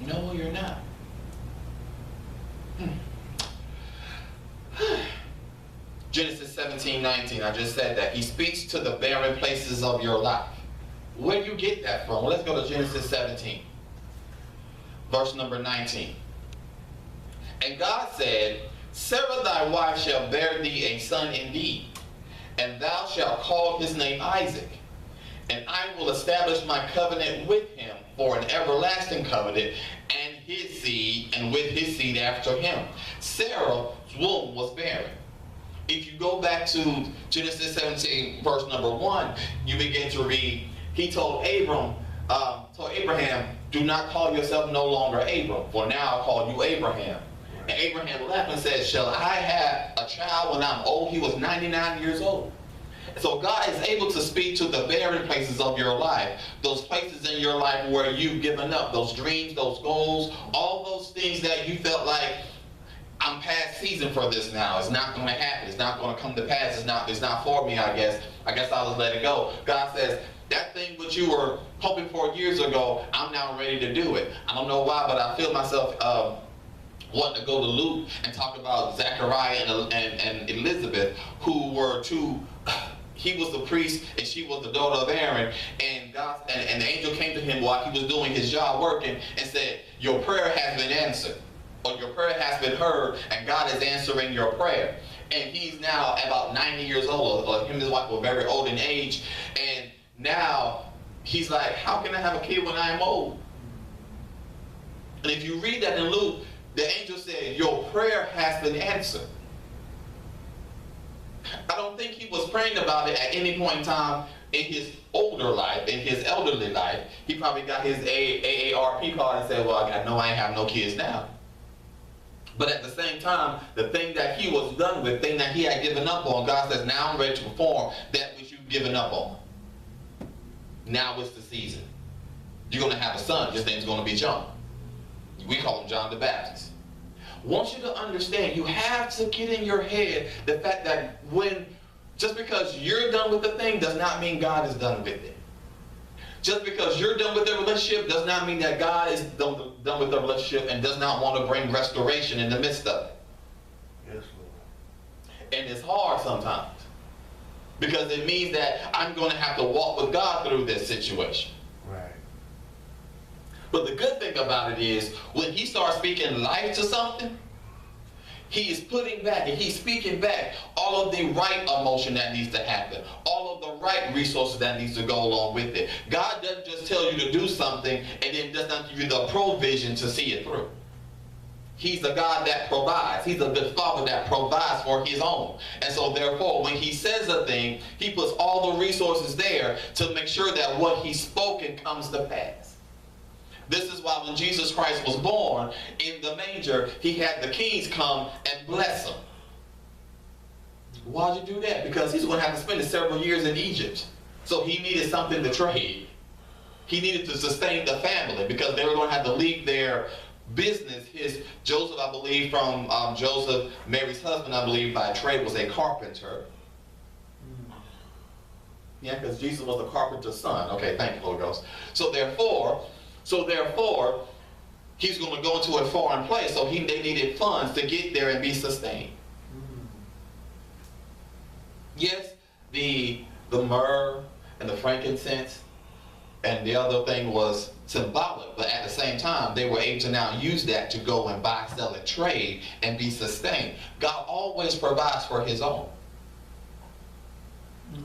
No, you're not. Genesis 17:19, I just said that. He speaks to the barren places of your life. Where do you get that from? Well, let's go to Genesis 17, verse number 19. And God said, Sarah thy wife shall bear thee a son indeed, and thou shalt call his name Isaac. And I will establish my covenant with him for an everlasting covenant, and his seed, and with his seed after him. Sarah's womb was barren. If you go back to Genesis 17, verse number 1, you begin to read, he told Abraham, do not call yourself no longer Abram, for now I call you Abraham. And Abraham laughed and said, shall I have a child when I'm old? He was 99 years old. So God is able to speak to the barren places of your life, those places in your life where you've given up, those dreams, those goals, all those things that you felt like, I'm past season for this now. It's not going to happen. It's not going to come to pass. It's not for me, I guess. I guess I'll just let it go. God says, that thing which you were hoping for years ago, I'm now ready to do it. I don't know why, but I feel myself wanting to go to Luke and talk about Zechariah and Elizabeth, who were two. He was the priest and she was the daughter of Aaron, and the angel came to him while he was doing his job working and said, your prayer has been answered, or your prayer has been heard, and God is answering your prayer. And he's now about 90 years old, or him and his wife were very old in age, and now he's like, how can I have a kid when I am old? And if you read that in Luke, the angel said, your prayer has been answered. I don't think he was praying about it at any point in time in his older life, in his elderly life. He probably got his AARP card and said, well, I know I ain't have no kids now. But at the same time, the thing that he was done with, the thing that he had given up on, God says, now I'm ready to perform that which you've given up on. Now it's the season. You're going to have a son. His name's going to be John. We call him John the Baptist. I want you to understand, you have to get in your head the fact that just because you're done with the thing does not mean God is done with it. Just because you're done with the relationship does not mean that God is done with the relationship and does not want to bring restoration in the midst of it. Yes, Lord. And it's hard sometimes, because it means that I'm going to have to walk with God through this situation. Right. But the good thing about it is, when he starts speaking life to something, he is putting back and he's speaking back all of the right emotion that needs to happen, all of the right resources that needs to go along with it. God doesn't just tell you to do something and then does not give you the provision to see it through. He's the God that provides. He's a good father that provides for his own. And so therefore, when he says a thing, he puts all the resources there to make sure that what he's spoken comes to pass. This is why when Jesus Christ was born in the manger, he had the kings come and bless him. Why'd you do that? Because he's going to have to spend several years in Egypt. So he needed something to trade. He needed to sustain the family because they were going to have to leave their business. Joseph, I believe, from Joseph, Mary's husband, I believe, by trade was a carpenter. Yeah, because Jesus was a carpenter's son. Okay, thank you, Holy Ghost. So therefore, he's going to go into a foreign place, so they needed funds to get there and be sustained. Yes, the myrrh and the frankincense and the other thing was symbolic, but at the same time, they were able to now use that to go and buy, sell, and trade and be sustained. God always provides for his own.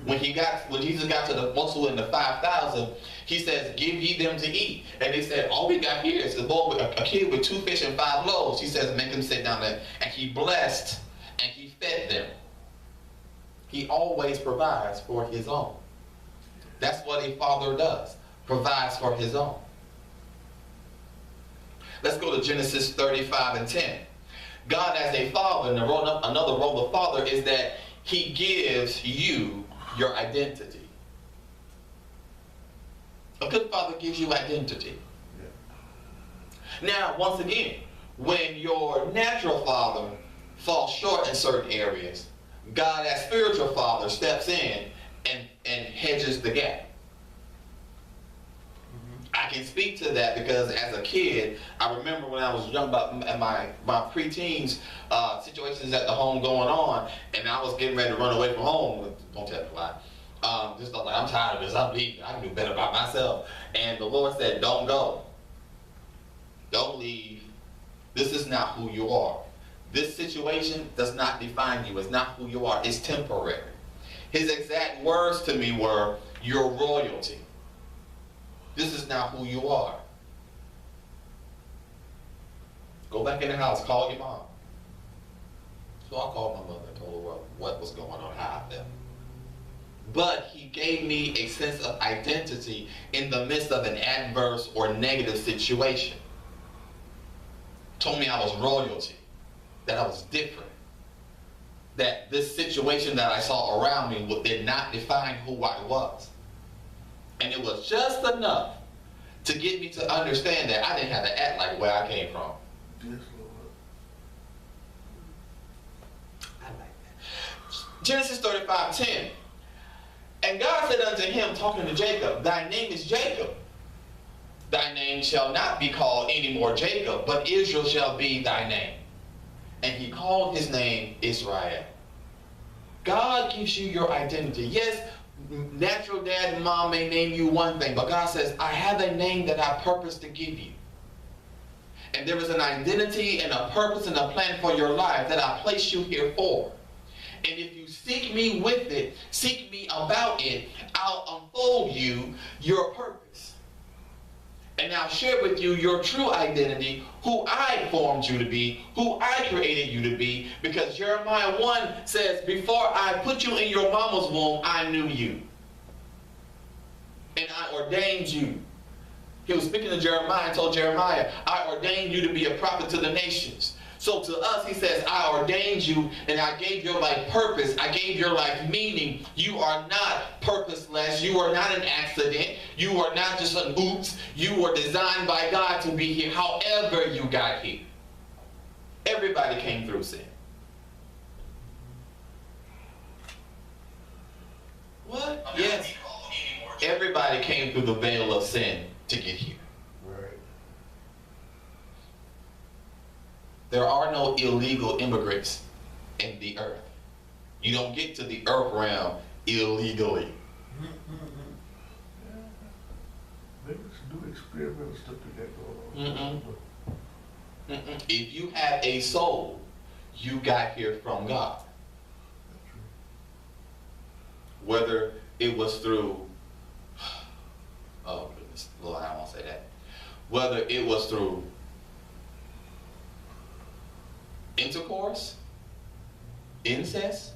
When Jesus got to the morsel in the 5,000, he says, give ye them to eat. And they said, all we got here is a kid with 2 fish and 5 loaves. He says, make them sit down there. And he blessed and he fed them. He always provides for his own. That's what a father does, provides for his own. Let's go to Genesis 35:10. God as a father, and another role of father is that he gives you your identity. A good father gives you identity. Yeah. Now, once again, when your natural father falls short in certain areas, God as spiritual father steps in and hedges the gap. I I can speak to that because as a kid, I remember when I was young, about my preteens, situations at the home going on, and I was getting ready to run away from home. Don't tell me why. Just like, I'm tired of this. I'm leaving. I can do better by myself. And the Lord said, don't go. Don't leave. This is not who you are. This situation does not define you. It's not who you are. It's temporary. His exact words to me were, you're royalty. This is not who you are. Go back in the house. Call your mom. So I called my mother and told her what was going on, how I felt. But he gave me a sense of identity in the midst of an adverse or negative situation. Told me I was royalty, that I was different, that this situation that I saw around me did not define who I was. And it was just enough to get me to understand that I didn't have to act like where I came from. Yes, Lord. I like that. Genesis 35:10. And God said unto him, talking to Jacob, thy name is Jacob. Thy name shall not be called any more Jacob, but Israel shall be thy name. And he called his name Israel. God gives you your identity. Yes, natural dad and mom may name you one thing, but God says, I have a name that I purpose to give you. And there is an identity and a purpose and a plan for your life that I place you here for. And if you seek me with it, seek me about it, I'll unfold you your purpose. And I'll share with you your true identity, who I formed you to be, who I created you to be, because Jeremiah 1 says, before I put you in your mama's womb, I knew you. And I ordained you. He was speaking to Jeremiah and told Jeremiah, I ordained you to be a prophet to the nations. So to us, he says, I ordained you and I gave your life purpose. I gave your life meaning. You are not purposeless. You are not an accident. You are not just an oops. You were designed by God to be here however you got here. Everybody came through sin. What? Yes. Everybody came through the veil of sin to get here. There are no illegal immigrants in the earth. You don't get to the earth realm illegally. Maybe we should do experimental stuff to get going on. If you have a soul, you got here from God. Whether it was through, oh goodness, Lord, I won't say that. Whether it was through intercourse, incest,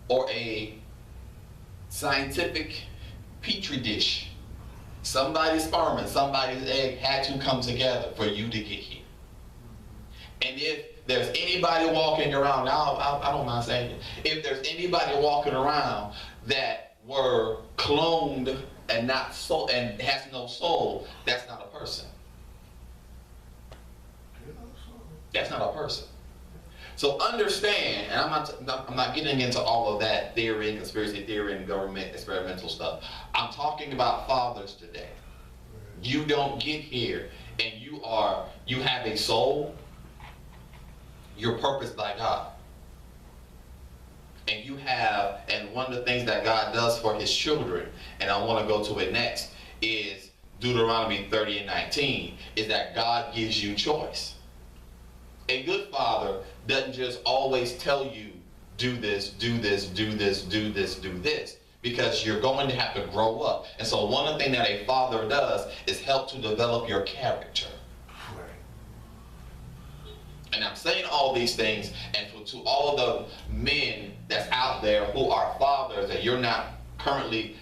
or a scientific petri dish. Somebody's sperm and somebody's egg had to come together for you to get here. And if there's anybody walking around, now I don't mind saying it, if there's anybody walking around that were cloned and not soul and has no soul, that's not a person. That's not a person. So understand, and I'm not getting into all of that theory and conspiracy theory and government experimental stuff. I'm talking about fathers today. You don't get here and you have a soul. You're purposed by God. And one of the things that God does for his children, and I want to go to it next, is Deuteronomy 30:19, is that God gives you choice. A good father doesn't just always tell you, do this, do this, do this, do this, do this, because you're going to have to grow up. And so one of the things that a father does is help to develop your character. And I'm saying all these things, and to all of the men that's out there who are fathers, and you're not currently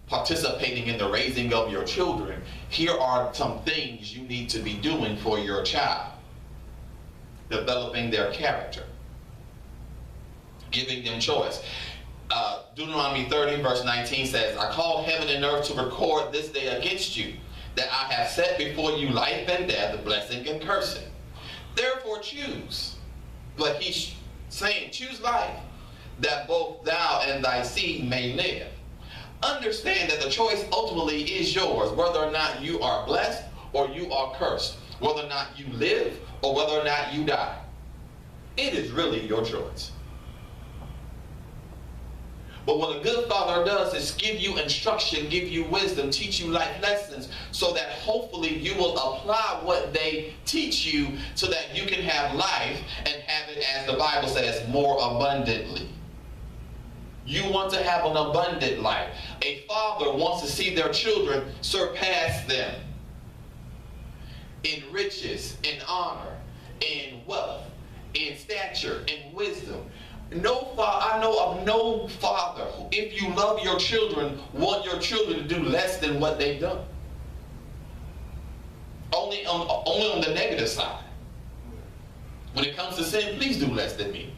participating in the raising of your children, here are some things you need to be doing for your child. Developing their character. Giving them choice. Deuteronomy 30:19 says, I call heaven and earth to record this day against you, that I have set before you life and death, blessing and cursing. Therefore choose. But he's saying, choose life, that both thou and thy seed may live. understand that the choice ultimately is yours, whether or not you are blessed or you are cursed, whether or not you live or whether or not you die. It is really your choice. But what a good father does is give you instruction, give you wisdom, teach you life lessons, so that hopefully you will apply what they teach you so that you can have life and have it, as the Bible says, more abundantly. You want to have an abundant life. A father wants to see their children surpass them in riches, in honor, in wealth, in stature, in wisdom. I know of no father who, if you love your children, want your children to do less than what they've done. Only on the negative side. When it comes to sin, please do less than me.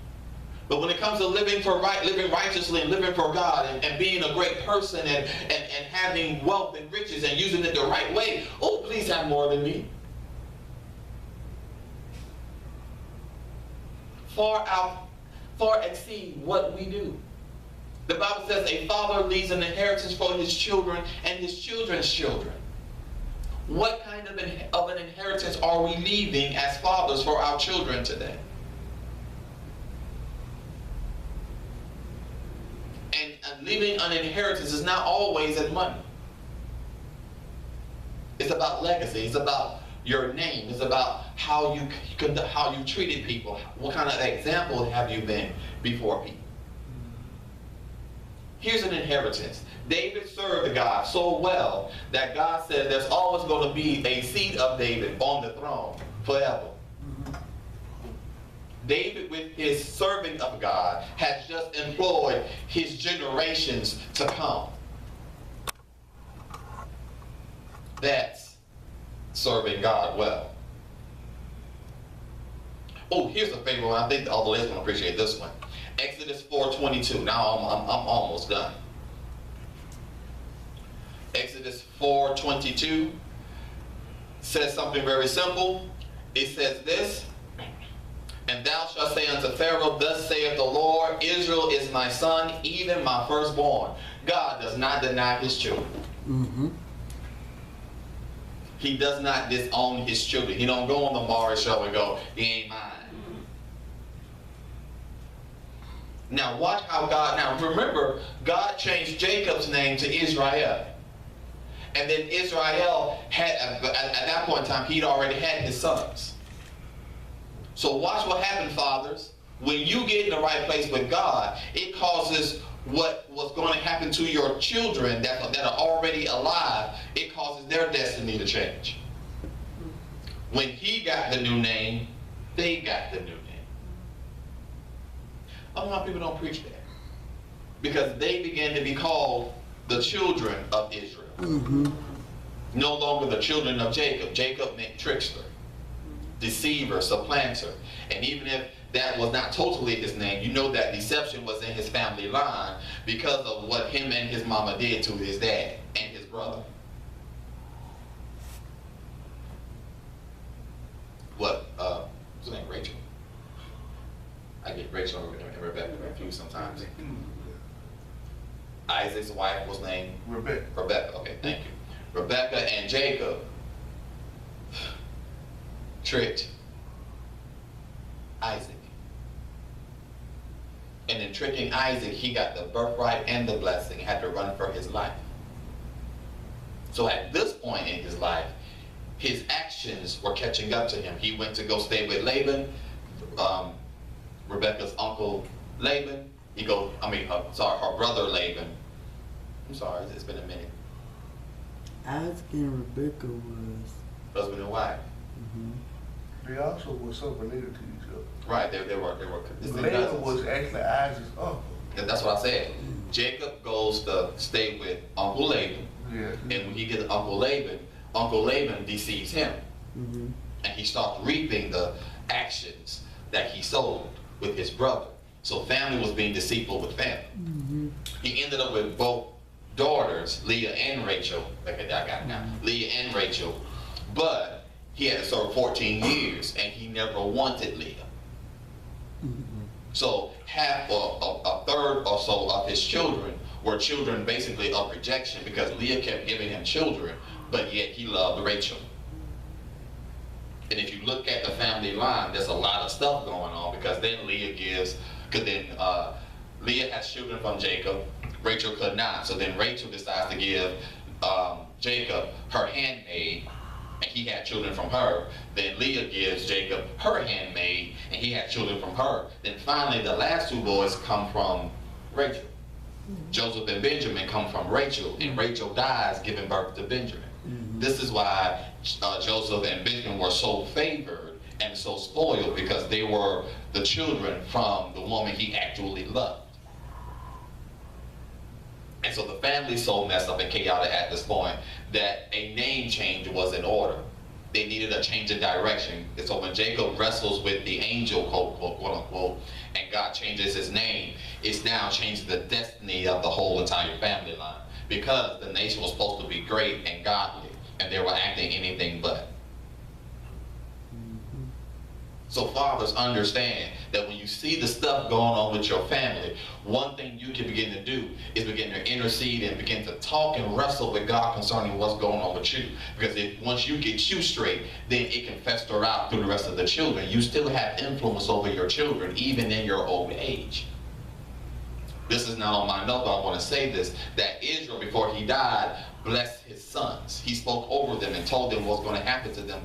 But when it comes to living righteously and living for God and being a great person and having wealth and riches and using it the right way, oh, please have more than me. Far exceed what we do. The Bible says a father leaves an inheritance for his children and his children's children. What kind of an inheritance are we leaving as fathers for our children today? And leaving an inheritance is not always in money. It's about legacy. It's about your name. It's about how you treated people. What kind of example have you been before people? Here's an inheritance. David served God so well that God said there's always going to be a seed of David on the throne forever. David, with his serving of God, has just employed his generations to come. That's serving God well. Oh, here's a favorite one. I think all the ladies will appreciate this one. Exodus 4:22. Now I'm almost done. Exodus 4:22 says something very simple. It says this: "And thou shalt say unto Pharaoh, Thus saith the Lord, Israel is my son, even my firstborn." God does not deny his children. Mm-hmm. He does not disown his children. He don't go on the Maury show and go, "He ain't mine." Now watch how God, now remember, God changed Jacob's name to Israel. And then Israel had, at that point in time, he'd already had his sons. So watch what happened, fathers. When you get in the right place with God, it causes what was going to happen to your children that are already alive, it causes their destiny to change. When he got the new name, they got the new name. I don't know why people don't preach that. Because they began to be called the children of Israel. Mm-hmm. No longer the children of Jacob. Jacob meant trickster, deceiver, supplanter. And even if that was not totally his name, you know that deception was in his family line because of what him and his mama did to his dad and his brother. What's her name? Rachel. I get Rachel and Rebecca confused sometimes. Isaac's wife was named Rebecca. Rebecca, okay, thank you. Rebecca and Jacob tricked Isaac. And in tricking Isaac, he got the birthright and the blessing, had to run for his life. So at this point in his life, his actions were catching up to him. He went to go stay with Laban, Rebecca's uncle Laban. Her brother Laban. I'm sorry, it's been a minute. Isaac and Rebecca was husband and wife. Mm-hmm. They also were so related to each other. Right, they were. Laban was actually Isaac's uncle. That's what I said. Jacob goes to stay with Uncle Laban. Yeah. And when he gets Uncle Laban deceives him. Mm-hmm. And he starts reaping the actions that he sowed with his brother. So family was being deceitful with family. Mm-hmm. He ended up with both daughters, Leah and Rachel. Okay, I got it now. Leah and Rachel. But he had to serve 14 years and he never wanted Leah. Mm-hmm. So half, a third or so of his children were children basically of rejection because Leah kept giving him children, but yet he loved Rachel. And if you look at the family line, there's a lot of stuff going on, because then Leah has children from Jacob, Rachel could not. So then Rachel decides to give Jacob her handmaid, and he had children from her. Then Leah gives Jacob her handmaid, and he had children from her. Then finally the last two boys come from Rachel. Joseph and Benjamin come from Rachel, and Rachel dies giving birth to Benjamin. This is why Joseph and Benjamin were so favored and so spoiled, because they were the children from the woman he actually loved. And so the family's so messed up and chaotic at this point that a name change was in order. They needed a change of direction. And so when Jacob wrestles with the angel, quote unquote, and God changes his name, it's now changed the destiny of the whole entire family line. Because the nation was supposed to be great and godly, and they were acting anything but. So fathers, understand that when you see the stuff going on with your family, one thing you can begin to do is begin to intercede and begin to talk and wrestle with God concerning what's going on with you. Because once you get you straight, then it can fester out through the rest of the children. You still have influence over your children, even in your old age. This is not on my note, but I want to say this, that Israel, before he died, blessed his sons. He spoke over them and told them what's going to happen to them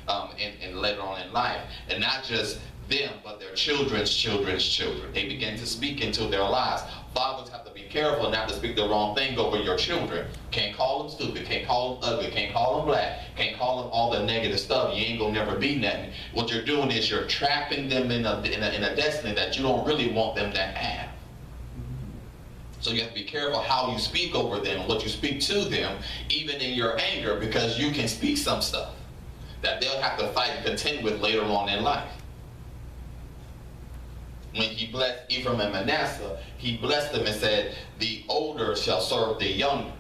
and later on in life. And not just them, but their children's children's children. They began to speak into their lives. Fathers have to be careful not to speak the wrong thing over your children. Can't call them stupid, can't call them ugly, can't call them black, can't call them all the negative stuff. You ain't gonna never be nothing. What you're doing is you're trapping them in a destiny that you don't really want them to have. So you have to be careful how you speak over them, what you speak to them, even in your anger, because you can speak some stuff that they'll have to fight and contend with later on in life. When he blessed Ephraim and Manasseh, he blessed them and said, the older shall serve the younger.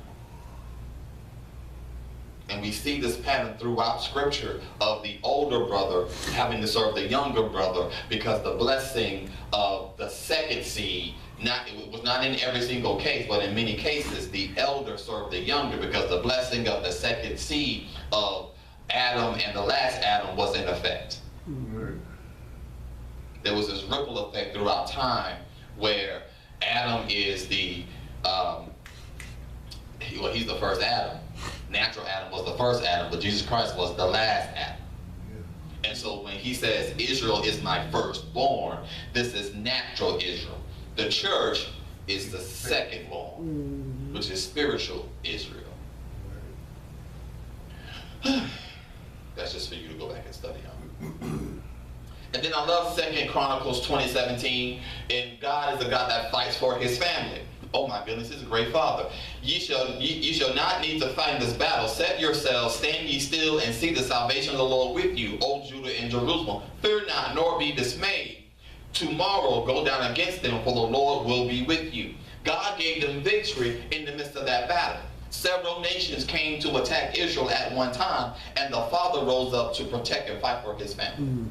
And we see this pattern throughout Scripture of the older brother having to serve the younger brother, because the blessing of the second seed, it was not in every single case, but in many cases, the elder served the younger, because the blessing of the second seed of Adam and the last Adam was in effect. There was this ripple effect throughout time where Adam is he's the first Adam. Natural Adam was the first Adam, but Jesus Christ was the last Adam. And so when he says, Israel is my firstborn, this is natural Israel. The church is the secondborn, which is spiritual Israel. That's just for you to go back and study on. And then I love 2 Chronicles 20:17, and God is a God that fights for his family. Oh my goodness, he's a great father. Ye shall not need to fight this battle. Set yourselves, stand ye still, and see the salvation of the Lord with you, O Judah and Jerusalem. Fear not, nor be dismayed. Tomorrow go down against them, for the Lord will be with you. God gave them victory in the midst of that battle. Several nations came to attack Israel at one time, and the father rose up to protect and fight for his family.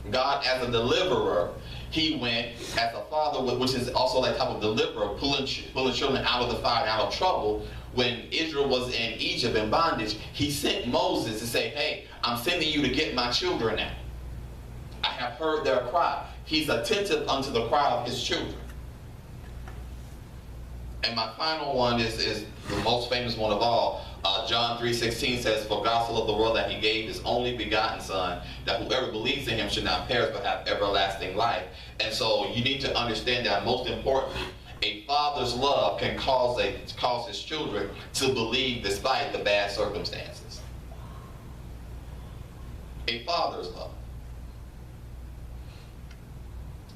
God, as a deliverer, he went as a father, which is also that type of deliverer, pulling children out of the fire and out of trouble. When Israel was in Egypt in bondage, he sent Moses to say, hey, I'm sending you to get my children out. I have heard their cry. He's attentive unto the cry of his children. And my final one is the most famous one of all. John 3:16 says, for God so loved the world that he gave his only begotten son, that whoever believes in him should not perish but have everlasting life. And so you need to understand that, most importantly, a father's love can cause his children to believe despite the bad circumstances. A father's love.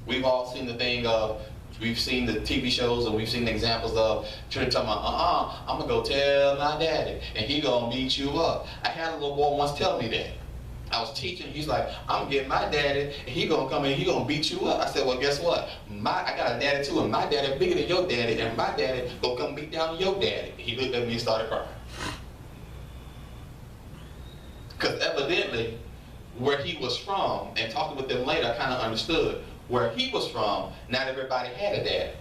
We've all seen the thing of, we've seen the TV shows and we've seen the examples of children talking about, I'm going to go tell my daddy and he going to beat you up. I had a little boy once tell me that. I was teaching, he's like, I'm getting my daddy and he going to come in and he going to beat you up. I said, well, guess what? I got a daddy too, and my daddy bigger than your daddy, and my daddy going to come beat down your daddy. He looked at me and started crying. Because evidently, where he was from, and talking with them later, I kind of understood where he was from, not everybody had a dad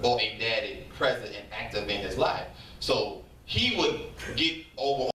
or a daddy present and active in his life. So he would get over